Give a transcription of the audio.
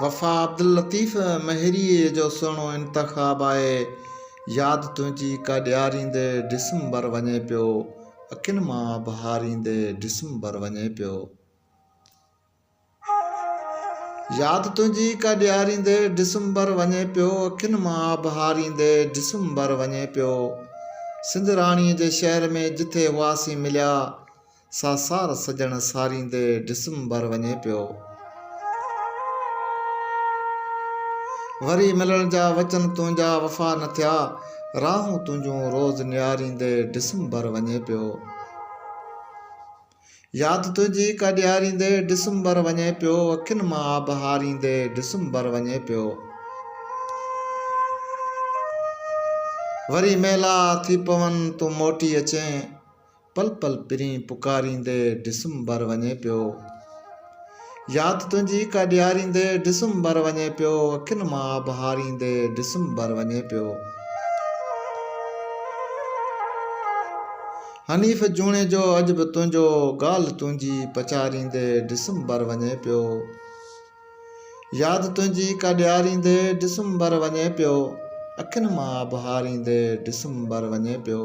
वफ़ा अब्दुल लतीफ़ महरीअ जो सुहिणो इंतख़ाब आहे। यादि तुंहिंजी का ॾियारींदे डिसंबर वञे पियो, अखियुनि मां बहारींदे डिसंबर वञे पियो। यादि तुंहिंजी का ॾियारींदे डिसंबर वञे पियो, अखियुनि मां बहारींदे डिसंबर वञे पियो। सिंध राणीअ जे शहर में जिथे हुआसीं मिलिया, सा सार सजण सारींदे डिसंबर वञे पियो। वरी मिलण जा वचन तुंहिंजा वफ़ा न थिया, राहूं तुंहिंजूं रोज़ निहारींदे डिसंबर वञे पियो। यादि तुंहिंजी का ॾियारींदे डिसंबर वञे पियो, अखियुनि मां बहारींदे डिसंबर वञे पियो। वरी मेला थी पवनि तूं मोटी अचें, पल पल पिरी पुकारींदे डिसंबर वञे पियो। यादि तुंहिंजी का ॾियारींदे डिसंबर वञे पियो, अखियुनि मां बहारींदे डिसंबर वञे पियो। हनीफ़ जूणे जो अॼु बि तुंहिंजो ॻाल्हि तुंहिंजी पचारींदे डिसंबर वञे पियो। यादि तुंहिंजी का ॾियारींदे डिसंबर वञे पियो, अखियुनि मां बहारींदे डिसंबर वञे पियो।